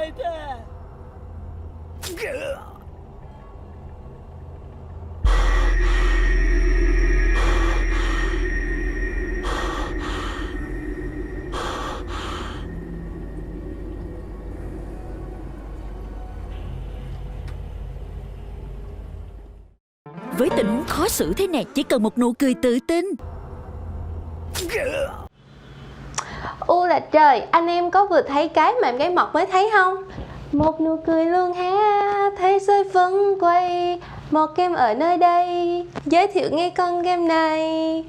weiter. Với tình huống khó xử thế này, chỉ cần một nụ cười tự tin. U là trời, anh em có vừa thấy cái mà em gái mọt mới thấy không? Một nụ cười luôn ha, thế giới vẫn quay. Một game ở nơi đây, giới thiệu nghe con game này.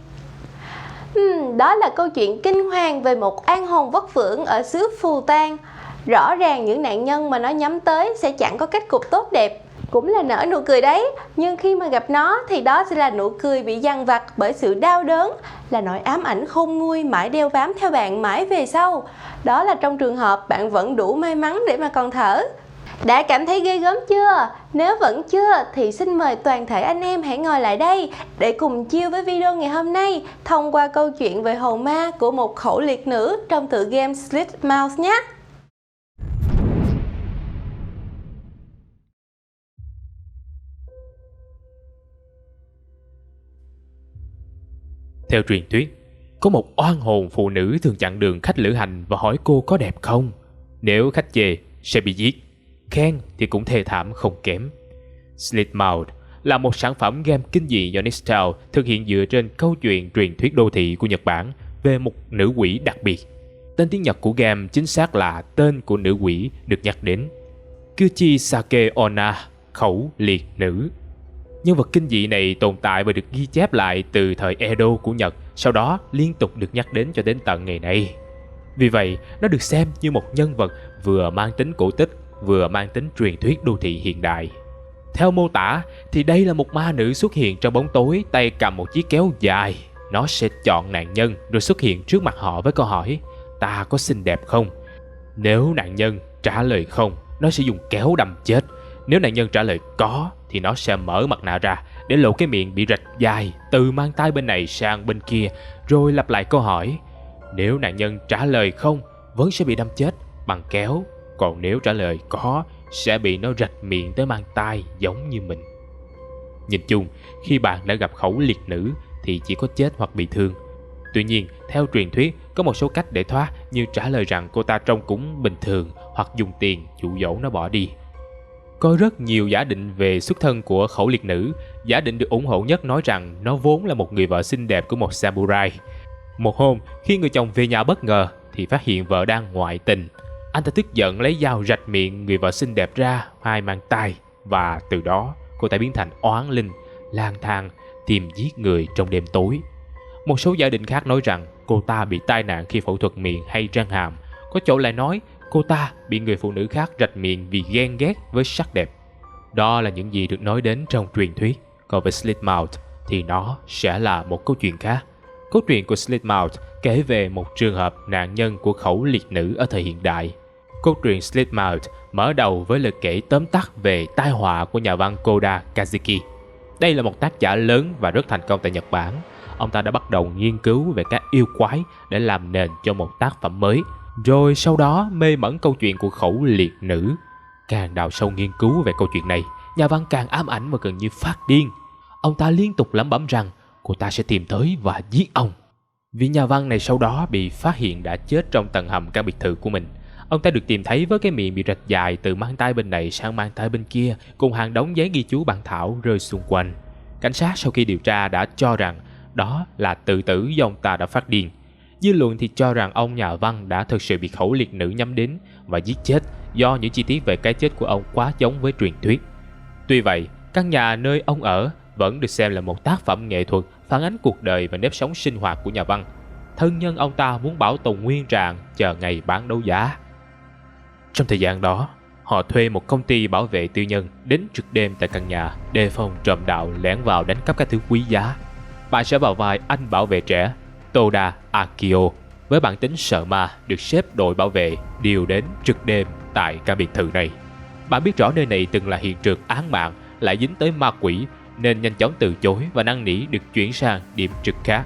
Đó là câu chuyện kinh hoàng về một an hồn vất vưởng ở xứ Phù Tang. Rõ ràng những nạn nhân mà nó nhắm tới sẽ chẳng có kết cục tốt đẹp, cũng là nở nụ cười đấy. Nhưng khi mà gặp nó thì đó sẽ là nụ cười bị dằn vặt bởi sự đau đớn, là nỗi ám ảnh khôn nguôi mãi đeo bám theo bạn mãi về sau. Đó là trong trường hợp bạn vẫn đủ may mắn để mà còn thở. Đã cảm thấy ghê gớm chưa? Nếu vẫn chưa thì xin mời toàn thể anh em hãy ngồi lại đây để cùng chill với video ngày hôm nay thông qua câu chuyện về hồn ma của một khẩu liệt nữ trong tựa game Slitmouse nhé. Theo truyền thuyết, có một oan hồn phụ nữ thường chặn đường khách lữ hành và hỏi cô có đẹp không. Nếu khách chê sẽ bị giết, khen thì cũng thê thảm không kém. Slitmouse là một sản phẩm game kinh dị do Nixtal thực hiện dựa trên câu chuyện truyền thuyết đô thị của Nhật Bản về một nữ quỷ đặc biệt. Tên tiếng Nhật của game chính xác là tên của nữ quỷ được nhắc đến, Kuchisake Onna, khẩu liệt nữ. Nhân vật kinh dị này tồn tại và được ghi chép lại từ thời Edo của Nhật, sau đó liên tục được nhắc đến cho đến tận ngày nay. Vì vậy, nó được xem như một nhân vật vừa mang tính cổ tích, vừa mang tính truyền thuyết đô thị hiện đại. Theo mô tả thì đây là một ma nữ xuất hiện trong bóng tối, tay cầm một chiếc kéo dài. Nó sẽ chọn nạn nhân rồi xuất hiện trước mặt họ với câu hỏi: ta có xinh đẹp không? Nếu nạn nhân trả lời không, nó sẽ dùng kéo đâm chết. Nếu nạn nhân trả lời có thì nó sẽ mở mặt nạ ra để lộ cái miệng bị rạch dài từ mang tay bên này sang bên kia, rồi lặp lại câu hỏi. Nếu nạn nhân trả lời không, vẫn sẽ bị đâm chết bằng kéo. Còn nếu trả lời có, sẽ bị nó rạch miệng tới mang tay giống như mình. Nhìn chung, khi bạn đã gặp khẩu liệt nữ thì chỉ có chết hoặc bị thương. Tuy nhiên, theo truyền thuyết, có một số cách để thoát, như trả lời rằng cô ta trông cũng bình thường hoặc dùng tiền dụ dỗ nó bỏ đi. Có rất nhiều giả định về xuất thân của khẩu liệt nữ. Giả định được ủng hộ nhất nói rằng nó vốn là một người vợ xinh đẹp của một samurai. Một hôm, khi người chồng về nhà bất ngờ thì phát hiện vợ đang ngoại tình. Anh ta tức giận lấy dao rạch miệng người vợ xinh đẹp ra hai mang tay, và từ đó cô ta biến thành oán linh, lang thang tìm giết người trong đêm tối. Một số giả định khác nói rằng cô ta bị tai nạn khi phẫu thuật miệng hay răng hàm. Có chỗ lại nói cô ta bị người phụ nữ khác rạch miệng vì ghen ghét với sắc đẹp. Đó là những gì được nói đến trong truyền thuyết. Còn về Slitmouse thì nó sẽ là một câu chuyện khác. Câu chuyện của Slitmouse kể về một trường hợp nạn nhân của khẩu liệt nữ ở thời hiện đại. Câu chuyện Slitmouse mở đầu với lời kể tóm tắt về tai họa của nhà văn Koda Kazuki. Đây là một tác giả lớn và rất thành công tại Nhật Bản. Ông ta đã bắt đầu nghiên cứu về các yêu quái để làm nền cho một tác phẩm mới. Rồi sau đó mê mẩn câu chuyện của khẩu liệt nữ. Càng đào sâu nghiên cứu về câu chuyện này, nhà văn càng ám ảnh và gần như phát điên. Ông ta liên tục lẩm bẩm rằng cô ta sẽ tìm tới và giết ông. Vị nhà văn này sau đó bị phát hiện đã chết trong tầng hầm căn biệt thự của mình. Ông ta được tìm thấy với cái miệng bị rạch dài từ mang tay bên này sang mang tay bên kia, cùng hàng đống giấy ghi chú bản thảo rơi xung quanh. Cảnh sát sau khi điều tra đã cho rằng đó là tự tử do ông ta đã phát điên. Dư luận thì cho rằng ông nhà văn đã thực sự bị khẩu liệt nữ nhắm đến và giết chết do những chi tiết về cái chết của ông quá giống với truyền thuyết. Tuy vậy, căn nhà nơi ông ở vẫn được xem là một tác phẩm nghệ thuật phản ánh cuộc đời và nếp sống sinh hoạt của nhà văn. Thân nhân ông ta muốn bảo tồn nguyên trạng chờ ngày bán đấu giá. Trong thời gian đó, họ thuê một công ty bảo vệ tư nhân đến trực đêm tại căn nhà, đề phòng trộm đạo lẻn vào đánh cắp các thứ quý giá. Bạn sẽ vào vai anh bảo vệ trẻ Toda Akio với bản tính sợ ma, được xếp đội bảo vệ điều đến trực đêm tại căn biệt thự này. Bạn biết rõ nơi này từng là hiện trường án mạng, lại dính tới ma quỷ nên nhanh chóng từ chối và năn nỉ được chuyển sang điểm trực khác.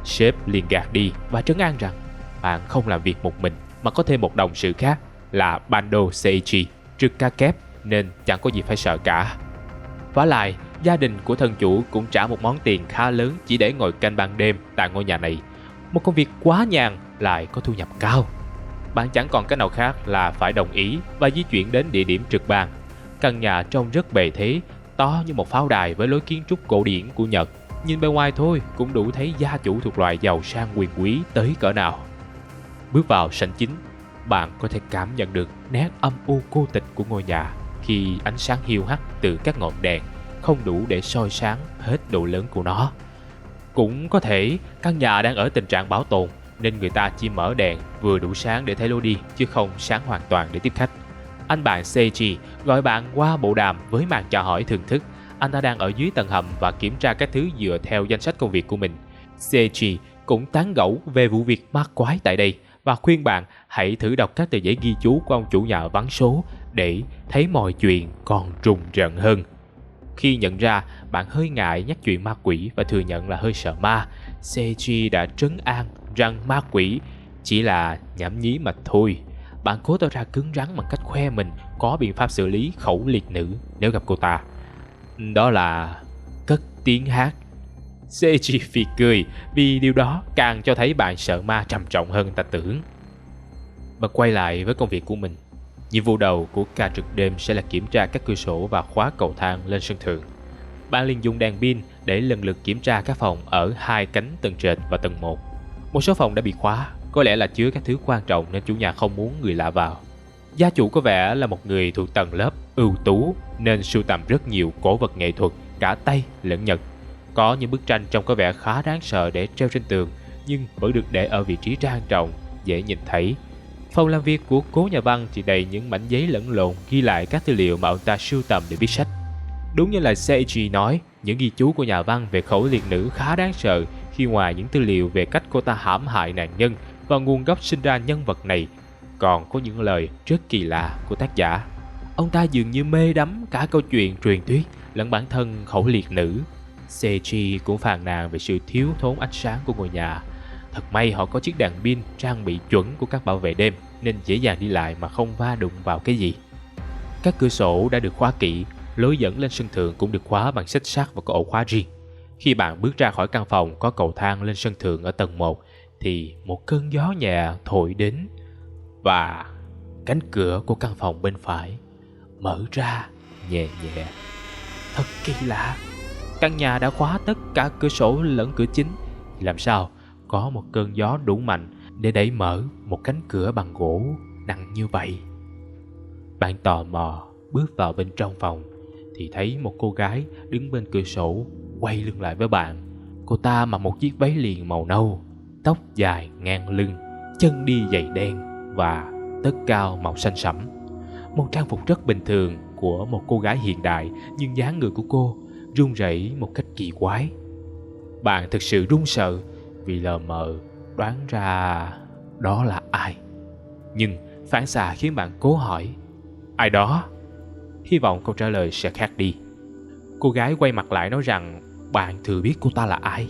Sếp liền gạt đi và trấn an rằng bạn không làm việc một mình mà có thêm một đồng sự khác. là Bando Seiichi, trực ca kép nên chẳng có gì phải sợ cả. Vả lại, gia đình của thân chủ cũng trả một món tiền khá lớn chỉ để ngồi canh ban đêm tại ngôi nhà này. Một công việc quá nhàn lại có thu nhập cao. Bạn chẳng còn cách nào khác là phải đồng ý và di chuyển đến địa điểm trực ban. Căn nhà trông rất bề thế, to như một pháo đài với lối kiến trúc cổ điển của Nhật. Nhìn bề ngoài thôi cũng đủ thấy gia chủ thuộc loại giàu sang quyền quý tới cỡ nào. Bước vào sảnh chính, bạn có thể cảm nhận được nét âm u cô tịch của ngôi nhà khi ánh sáng hiu hắt từ các ngọn đèn không đủ để soi sáng hết độ lớn của nó. Cũng có thể căn nhà đang ở tình trạng bảo tồn nên người ta chỉ mở đèn vừa đủ sáng để thấy lối đi chứ không sáng hoàn toàn để tiếp khách. Anh bạn Seiichi gọi bạn qua bộ đàm với màn chào hỏi thưởng thức. Anh ta đang ở dưới tầng hầm và kiểm tra các thứ dựa theo danh sách công việc của mình. Seiichi cũng tán gẫu về vụ việc ma quái tại đây và khuyên bạn hãy thử đọc các tờ giấy ghi chú của ông chủ nhà vắng số để thấy mọi chuyện còn rùng rợn hơn. Khi nhận ra bạn hơi ngại nhắc chuyện ma quỷ và thừa nhận là hơi sợ ma, Seiichi đã trấn an rằng ma quỷ chỉ là nhảm nhí mà thôi. Bạn cố tỏ ra cứng rắn bằng cách khoe mình có biện pháp xử lý khẩu liệt nữ nếu gặp cô ta. Đó là cất tiếng hát. Seiichi phì cười vì điều đó càng cho thấy bạn sợ ma trầm trọng hơn ta tưởng. Bạn quay lại với công việc của mình. Nhiệm vụ đầu của ca trực đêm sẽ là kiểm tra các cửa sổ và khóa cầu thang lên sân thượng. Bạn liền dùng đèn pin để lần lượt kiểm tra các phòng ở hai cánh tầng trệt và tầng 1. Một số phòng đã bị khóa, có lẽ là chứa các thứ quan trọng nên chủ nhà không muốn người lạ vào. Gia chủ có vẻ là một người thuộc tầng lớp ưu tú nên sưu tầm rất nhiều cổ vật nghệ thuật cả Tây lẫn Nhật. Có những bức tranh trông có vẻ khá đáng sợ để treo trên tường nhưng vẫn được để ở vị trí trang trọng, dễ nhìn thấy. Phòng làm việc của cố nhà văn thì đầy những mảnh giấy lẫn lộn ghi lại các tư liệu mà ông ta sưu tầm để viết sách. Đúng như lời Seiichi nói, những ghi chú của nhà văn về khẩu liệt nữ khá đáng sợ khi ngoài những tư liệu về cách cô ta hãm hại nạn nhân và nguồn gốc sinh ra nhân vật này, còn có những lời rất kỳ lạ của tác giả. Ông ta dường như mê đắm cả câu chuyện truyền thuyết lẫn bản thân khẩu liệt nữ. Seiichi cũng phàn nàn về sự thiếu thốn ánh sáng của ngôi nhà. Thật may họ có chiếc đèn pin trang bị chuẩn của các bảo vệ đêm nên dễ dàng đi lại mà không va đụng vào cái gì. Các cửa sổ đã được khóa kỹ, lối dẫn lên sân thượng cũng được khóa bằng xích sắt và có ổ khóa riêng. Khi bạn bước ra khỏi căn phòng có cầu thang lên sân thượng ở tầng 1 thì một cơn gió nhẹ thổi đến và cánh cửa của căn phòng bên phải mở ra nhẹ nhẹ. Thật kỳ lạ, căn nhà đã khóa tất cả cửa sổ lẫn cửa chính, làm sao có một cơn gió đủ mạnh để đẩy mở một cánh cửa bằng gỗ nặng như vậy? Bạn tò mò bước vào bên trong phòng thì thấy một cô gái đứng bên cửa sổ quay lưng lại với bạn. Cô ta mặc một chiếc váy liền màu nâu, tóc dài ngang lưng, chân đi giày đen và tất cao màu xanh sẫm. Một trang phục rất bình thường của một cô gái hiện đại, nhưng dáng người của cô run rẩy một cách kỳ quái. Bạn thực sự run sợ vì lờ mờ đoán ra đó là ai. Nhưng phản xạ khiến bạn cố hỏi: ai đó? Hy vọng câu trả lời sẽ khác đi. Cô gái quay mặt lại nói rằng bạn thừa biết cô ta là ai.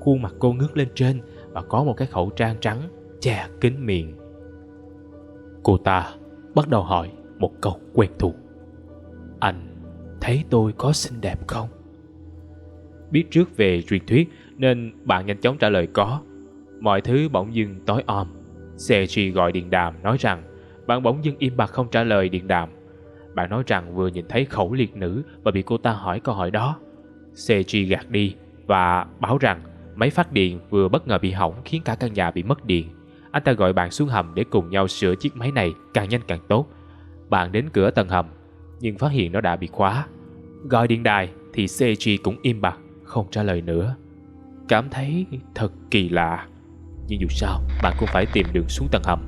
Khuôn mặt cô ngước lên trên và có một cái khẩu trang trắng che kín miệng. Cô ta bắt đầu hỏi một câu quen thuộc: anh thấy tôi có xinh đẹp không? Biết trước về truyền thuyết nên bạn nhanh chóng trả lời có. Mọi thứ bỗng dưng tối om. Seiichi gọi điện đàm nói rằng bạn bỗng dưng im bặt không trả lời điện đàm. Bạn nói rằng vừa nhìn thấy khẩu liệt nữ và bị cô ta hỏi câu hỏi đó. Seiichi gạt đi và báo rằng máy phát điện vừa bất ngờ bị hỏng khiến cả căn nhà bị mất điện. Anh ta gọi bạn xuống hầm để cùng nhau sửa chiếc máy này càng nhanh càng tốt. Bạn đến cửa tầng hầm nhưng phát hiện nó đã bị khóa. Gọi điện đài thì Seiichi cũng im bặt không trả lời nữa. Cảm thấy thật kỳ lạ, nhưng dù sao bạn cũng phải tìm đường xuống tầng hầm.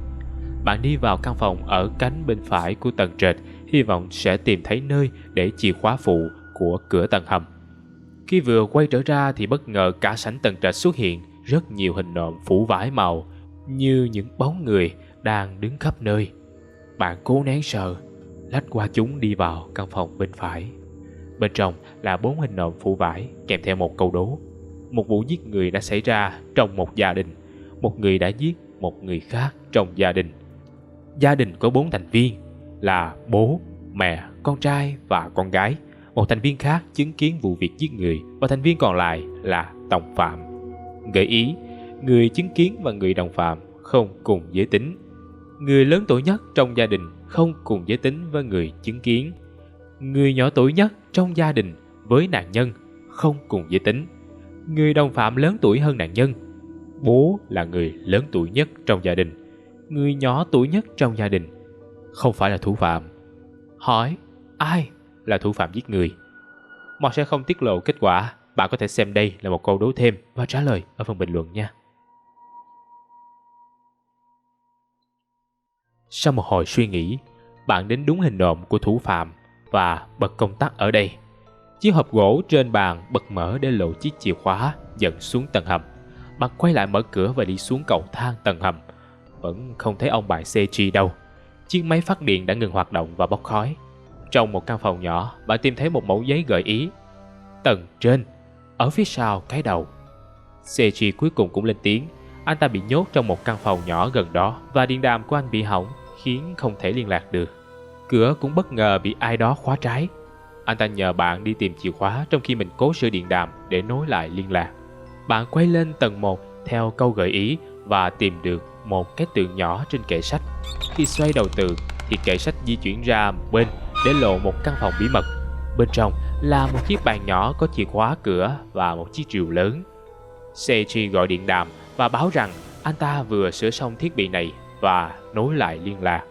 Bạn đi vào căn phòng ở cánh bên phải của tầng trệt, hy vọng sẽ tìm thấy nơi để chìa khóa phụ của cửa tầng hầm. Khi vừa quay trở ra thì bất ngờ cả sảnh tầng trệt xuất hiện rất nhiều hình nộm phủ vải màu như những bóng người đang đứng khắp nơi. Bạn cố nén sợ, lách qua chúng đi vào căn phòng bên phải. Bên trong là 4 hình nộm phủ vải kèm theo một câu đố. Một vụ giết người đã xảy ra trong một gia đình. Một người đã giết một người khác trong gia đình. Gia đình có 4 thành viên là bố, mẹ, con trai và con gái. Một thành viên khác chứng kiến vụ việc giết người và thành viên còn lại là đồng phạm. Gợi ý, người chứng kiến và người đồng phạm không cùng giới tính. Người lớn tuổi nhất trong gia đình không cùng giới tính với người chứng kiến. Người nhỏ tuổi nhất trong gia đình với nạn nhân không cùng giới tính. Người đồng phạm lớn tuổi hơn nạn nhân. Bố là người lớn tuổi nhất trong gia đình. Người nhỏ tuổi nhất trong gia đình không phải là thủ phạm. Hỏi ai là thủ phạm giết người? Mọt sẽ không tiết lộ kết quả. Bạn có thể xem đây là một câu đố thêm và trả lời ở phần bình luận nha. Sau một hồi suy nghĩ, bạn đến đúng hình nộm của thủ phạm và bật công tắc ở đây. Chiếc hộp gỗ trên bàn bật mở để lộ chiếc chìa khóa dẫn xuống tầng hầm. Bạn quay lại mở cửa và đi xuống cầu thang tầng hầm. Vẫn không thấy ông bạn CG đâu. Chiếc máy phát điện đã ngừng hoạt động và bốc khói. Trong một căn phòng nhỏ, bạn tìm thấy một mẩu giấy gợi ý. Tầng trên, ở phía sau cái đầu. CG cuối cùng cũng lên tiếng. Anh ta bị nhốt trong một căn phòng nhỏ gần đó và điện đàm của anh bị hỏng khiến không thể liên lạc được. Cửa cũng bất ngờ bị ai đó khóa trái. Anh ta nhờ bạn đi tìm chìa khóa trong khi mình cố sửa điện đàm để nối lại liên lạc. Bạn quay lên tầng 1 theo câu gợi ý và tìm được một cái tường nhỏ trên kệ sách. Khi xoay đầu tường thì kệ sách di chuyển ra một bên để lộ một căn phòng bí mật. Bên trong là một chiếc bàn nhỏ có chìa khóa cửa và một chiếc rìu lớn. Seiji gọi điện đàm và báo rằng anh ta vừa sửa xong thiết bị này và nối lại liên lạc.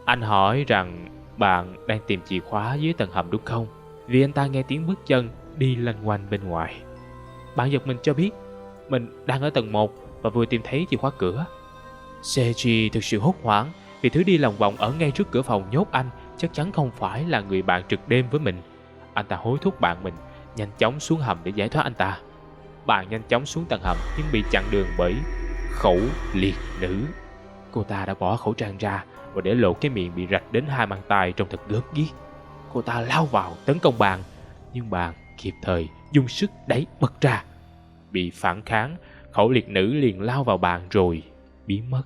Anh hỏi rằng bạn đang tìm chìa khóa dưới tầng hầm đúng không? Vì anh ta nghe tiếng bước chân đi lanh quanh bên ngoài. Bạn giật mình cho biết mình đang ở tầng 1 và vừa tìm thấy chìa khóa cửa. Seiji thực sự hốt hoảng vì thứ đi lòng vòng ở ngay trước cửa phòng nhốt anh chắc chắn không phải là người bạn trực đêm với mình. Anh ta hối thúc bạn mình nhanh chóng xuống hầm để giải thoát anh ta. Bạn nhanh chóng xuống tầng hầm nhưng bị chặn đường bởi khẩu liệt nữ. Cô ta đã bỏ khẩu trang ra và để lộ cái miệng bị rạch đến 2 mang tay trông thật gớm ghiếc. Cô ta lao vào tấn công bạn, nhưng bạn kịp thời dùng sức đẩy bật ra. Bị phản kháng, khẩu liệt nữ liền lao vào bạn rồi biến mất.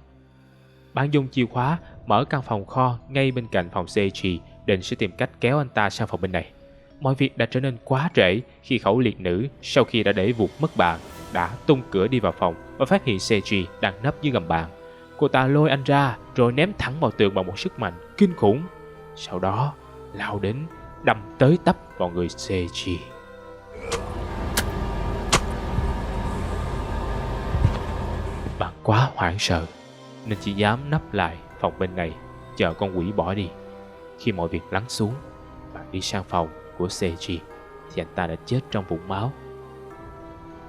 Bạn dùng chìa khóa mở căn phòng kho ngay bên cạnh phòng Seiji, định sẽ tìm cách kéo anh ta sang phòng bên này. Mọi việc đã trở nên quá trễ khi khẩu liệt nữ sau khi đã để vụt mất bạn đã tung cửa đi vào phòng và phát hiện Seiji đang nấp dưới gầm bàn. Cô ta lôi anh ra rồi ném thẳng vào tường bằng một sức mạnh kinh khủng. Sau đó lao đến đâm tới tấp vào người Seiji. Bạn quá hoảng sợ nên chỉ dám nấp lại phòng bên này chờ con quỷ bỏ đi. Khi mọi việc lắng xuống, bạn đi sang phòng của Seiji thì anh ta đã chết trong vũng máu.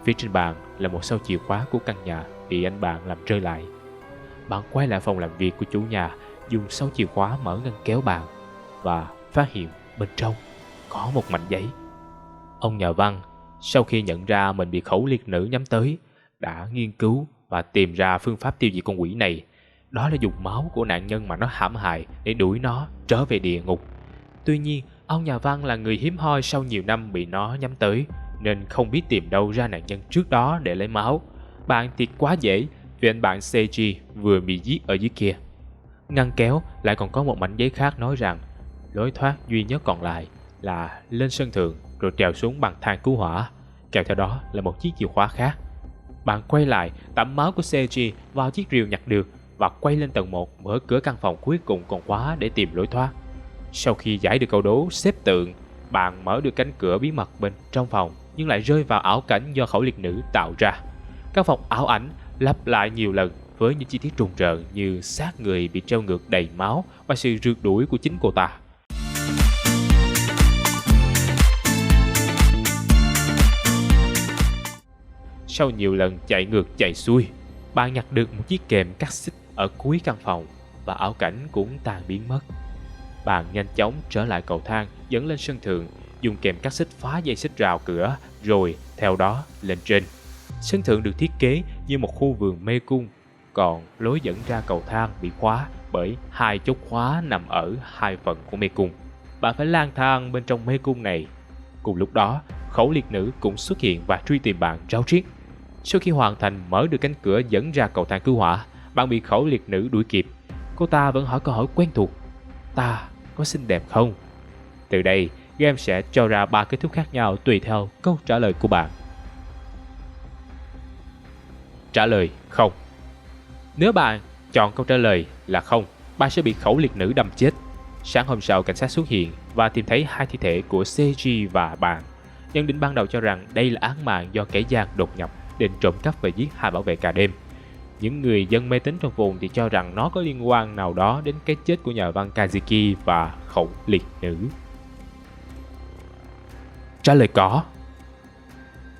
Phía trên bàn là một sâu chìa khóa của căn nhà bị anh bạn làm rơi lại. Bạn quay lại phòng làm việc của chủ nhà, dùng sâu chìa khóa mở ngăn kéo bàn và phát hiện bên trong có một mảnh giấy. Ông nhà văn, sau khi nhận ra mình bị khẩu liệt nữ nhắm tới, đã nghiên cứu và tìm ra phương pháp tiêu diệt con quỷ này. Đó là dùng máu của nạn nhân mà nó hãm hại để đuổi nó trở về địa ngục. Tuy nhiên, ông nhà văn là người hiếm hoi sau nhiều năm bị nó nhắm tới, nên không biết tìm đâu ra nạn nhân trước đó để lấy máu. Bạn thì quá dễ vì anh bạn Seiji vừa bị giết ở dưới kia. Ngăn kéo lại còn có một mảnh giấy khác nói rằng lối thoát duy nhất còn lại là lên sân thượng rồi trèo xuống bằng thang cứu hỏa. Kèm theo đó là một chiếc chìa khóa khác. Bạn quay lại tẩm máu của Seiji vào chiếc rìu nhặt được và quay lên tầng 1 mở cửa căn phòng cuối cùng còn khóa để tìm lối thoát. Sau khi giải được câu đố xếp tượng, bạn mở được cánh cửa bí mật bên trong phòng nhưng lại rơi vào ảo cảnh do khẩu liệt nữ tạo ra. Căn phòng ảo ảnh lặp lại nhiều lần với những chi tiết trùng rợn như xác người bị treo ngược đầy máu và sự rượt đuổi của chính cô ta. Sau nhiều lần chạy ngược chạy xuôi, bạn nhặt được một chiếc kềm cắt xích ở cuối căn phòng và ảo cảnh cũng tan biến mất. Bạn nhanh chóng trở lại cầu thang dẫn lên sân thượng, dùng kềm cắt xích phá dây xích rào cửa rồi theo đó lên trên. Sân thượng được thiết kế như một khu vườn mê cung, còn lối dẫn ra cầu thang bị khóa bởi 2 chốt khóa nằm ở 2 phần của mê cung. Bạn phải lang thang bên trong mê cung này. Cùng lúc đó, khẩu liệt nữ cũng xuất hiện và truy tìm bạn ráo riết. Sau khi hoàn thành mở được cánh cửa dẫn ra cầu thang cứu hỏa, bạn bị khẩu liệt nữ đuổi kịp. cô ta vẫn hỏi câu hỏi quen thuộc: ta có xinh đẹp không? Từ đây, game sẽ cho ra 3 kết thúc khác nhau tùy theo câu trả lời của bạn. Trả lời không. Nếu bạn chọn câu trả lời là không, bạn sẽ bị khẩu liệt nữ đâm chết. Sáng hôm sau, cảnh sát xuất hiện và tìm thấy 2 thi thể của Seiji và bạn. Nhận định ban đầu cho rằng đây là án mạng do kẻ gian đột nhập, định trộm cắp và giết 2 bảo vệ cả đêm. Những người dân mê tín trong vùng thì cho rằng nó có liên quan nào đó đến cái chết của nhà văn Kazuki và khẩu liệt nữ. Trả lời có.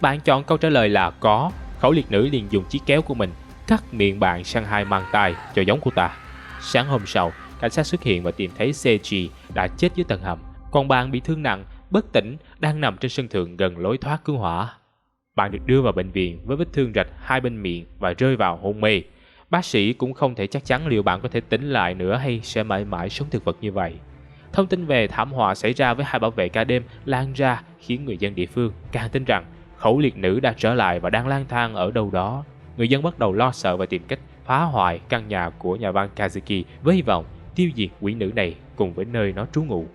Bạn chọn câu trả lời là có. Khẩu liệt nữ liền dùng chiếc kéo của mình cắt miệng bạn sang 2 mang tay cho giống cô ta. Sáng hôm sau, cảnh sát xuất hiện và tìm thấy Seiji đã chết dưới tầng hầm, còn bạn bị thương nặng, bất tỉnh, đang nằm trên sân thượng gần lối thoát cứu hỏa. Bạn được đưa vào bệnh viện với vết thương rạch 2 bên miệng và rơi vào hôn mê. Bác sĩ cũng không thể chắc chắn liệu bạn có thể tỉnh lại nữa hay sẽ mãi mãi sống thực vật như vậy. Thông tin về thảm họa xảy ra với 2 bảo vệ cả đêm lan ra khiến người dân địa phương càng tin rằng khẩu liệt nữ đã trở lại và đang lang thang ở đâu đó. Người dân bắt đầu lo sợ và tìm cách phá hoại căn nhà của nhà văn Kazuki với hy vọng tiêu diệt quỷ nữ này cùng với nơi nó trú ngụ.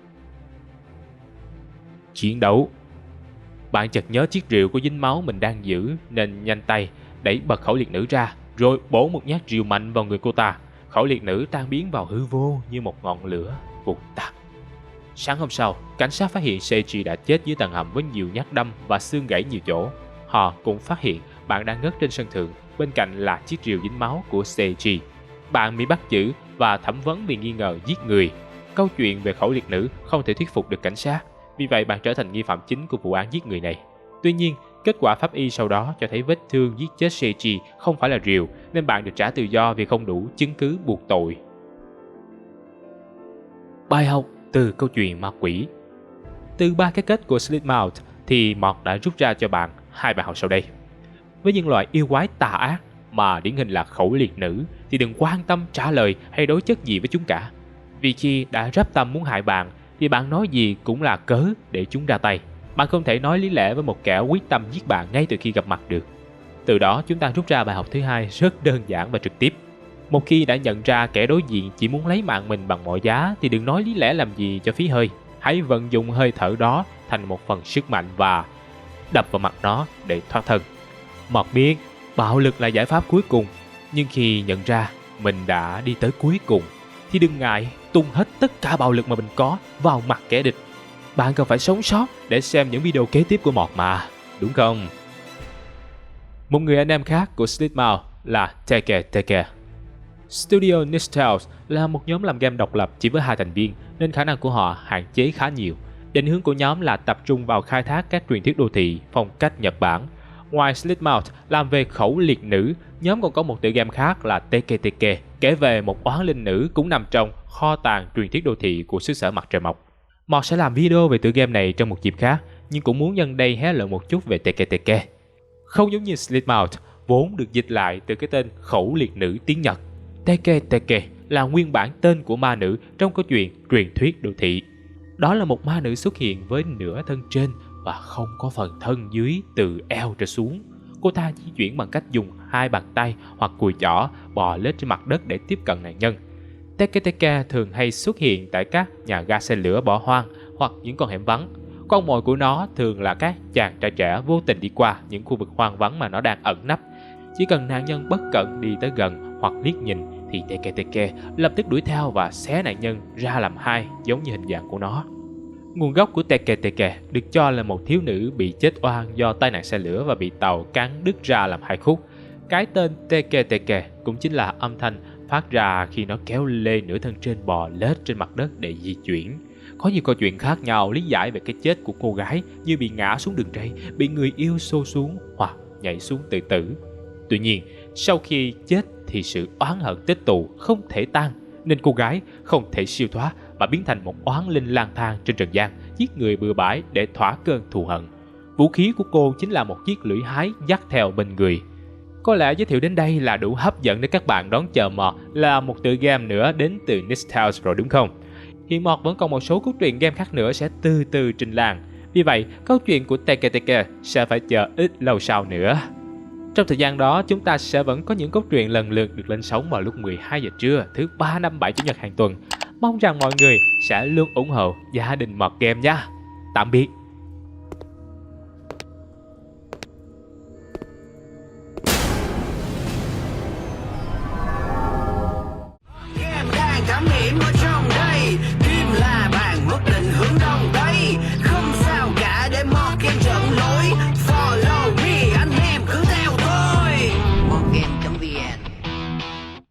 Chiến đấu. Bạn chợt nhớ chiếc rìu có dính máu mình đang giữ nên nhanh tay đẩy bật khẩu liệt nữ ra rồi bổ một nhát rìu mạnh vào người cô ta. Khẩu liệt nữ tan biến vào hư vô như một ngọn lửa vụt tắt. Sáng hôm sau, cảnh sát phát hiện Seiji đã chết dưới tầng hầm với nhiều nhát đâm và xương gãy nhiều chỗ. Họ cũng phát hiện bạn đang ngất trên sân thượng, bên cạnh là chiếc rìu dính máu của Seiji. Bạn bị bắt giữ và thẩm vấn vì nghi ngờ giết người. Câu chuyện về khẩu liệt nữ không thể thuyết phục được cảnh sát, vì vậy bạn trở thành nghi phạm chính của vụ án giết người này. Tuy nhiên, kết quả pháp y sau đó cho thấy vết thương giết chết Seiji không phải là rìu, nên bạn được trả tự do vì không đủ chứng cứ buộc tội. Bài học từ câu chuyện ma quỷ. Từ 3 cái kết của Slipmouth thì Mọt đã rút ra cho bạn 2 bài học sau đây. Với những loại yêu quái tà ác mà điển hình là khẩu liệt nữ thì đừng quan tâm trả lời hay đối chất gì với chúng cả. Vì khi đã rắp tâm muốn hại bạn thì bạn nói gì cũng là cớ để chúng ra tay. Bạn không thể nói lý lẽ với một kẻ quyết tâm giết bạn ngay từ khi gặp mặt được. Từ đó chúng ta rút ra bài học thứ 2 rất đơn giản và trực tiếp. Một khi đã nhận ra kẻ đối diện chỉ muốn lấy mạng mình bằng mọi giá thì đừng nói lý lẽ làm gì cho phí hơi. Hãy vận dụng hơi thở đó thành một phần sức mạnh và đập vào mặt nó để thoát thân. Mọt biết bạo lực là giải pháp cuối cùng, nhưng khi nhận ra mình đã đi tới cuối cùng thì đừng ngại tung hết tất cả bạo lực mà mình có vào mặt kẻ địch. Bạn cần phải sống sót để xem những video kế tiếp của Mọt mà, đúng không? Một người anh em khác của Slipmouth là Teke. Studio Nixtales là một nhóm làm game độc lập chỉ với 2 thành viên nên khả năng của họ hạn chế khá nhiều. Định hướng của nhóm là tập trung vào khai thác các truyền thuyết đô thị phong cách Nhật Bản. Ngoài Slipmouth làm về khẩu liệt nữ, nhóm còn có một tựa game khác là Teke kể về một oán linh nữ cũng nằm trong kho tàng truyền thuyết đô thị của xứ sở mặt trời mọc. Mọt sẽ làm video về tựa game này trong một dịp khác, nhưng cũng muốn nhân đây hé lộ một chút về Teke. Không giống như Slipmouth, vốn được dịch lại từ cái tên khẩu liệt nữ tiếng Nhật. Teke là nguyên bản tên của ma nữ trong câu chuyện truyền thuyết đô thị. Đó là một ma nữ xuất hiện với nửa thân trên và không có phần thân dưới từ eo trở xuống. Cô ta di chuyển bằng cách dùng 2 bàn tay hoặc cùi chỏ bò lên trên mặt đất để tiếp cận nạn nhân. Teke thường hay xuất hiện tại các nhà ga xe lửa bỏ hoang hoặc những con hẻm vắng. Con mồi của nó thường là các chàng trai trẻ vô tình đi qua những khu vực hoang vắng mà nó đang ẩn nấp. Chỉ cần nạn nhân bất cẩn đi tới gần hoặc liếc nhìn thì Teke lập tức đuổi theo và xé nạn nhân ra làm 2 giống như hình dạng của nó. Nguồn gốc của Teke được cho là một thiếu nữ bị chết oan do tai nạn xe lửa và bị tàu cán đứt ra làm 2 khúc. Cái tên Teke cũng chính là âm thanh phát ra khi nó kéo lê nửa thân trên bò lết trên mặt đất để di chuyển. Có nhiều câu chuyện khác nhau lý giải về cái chết của cô gái, như bị ngã xuống đường ray, bị người yêu xô xuống hoặc nhảy xuống tự tử. Tuy nhiên, sau khi chết thì sự oán hận tích tụ không thể tan, nên cô gái không thể siêu thoát mà biến thành một oán linh lang thang trên trần gian, giết người bừa bãi để thỏa cơn thù hận. Vũ khí của cô chính là một chiếc lưỡi hái dắt theo bên người. Có lẽ giới thiệu đến đây là đủ hấp dẫn để các bạn đón chờ Mọt là một tựa game nữa đến từ Nixtales rồi đúng không? Hiện Mọt vẫn còn một số cốt truyện game khác nữa sẽ từ từ trình làng. Vì vậy, câu chuyện của Teke sẽ phải chờ ít lâu sau nữa. Trong thời gian đó, chúng ta sẽ vẫn có những cốt truyện lần lượt được lên sóng vào lúc 12 giờ trưa, thứ 3, 5, 7 Chủ nhật hàng tuần. Mong rằng mọi người sẽ luôn ủng hộ gia đình Mọt Game nha. Tạm biệt. Em đang cảm nghiệm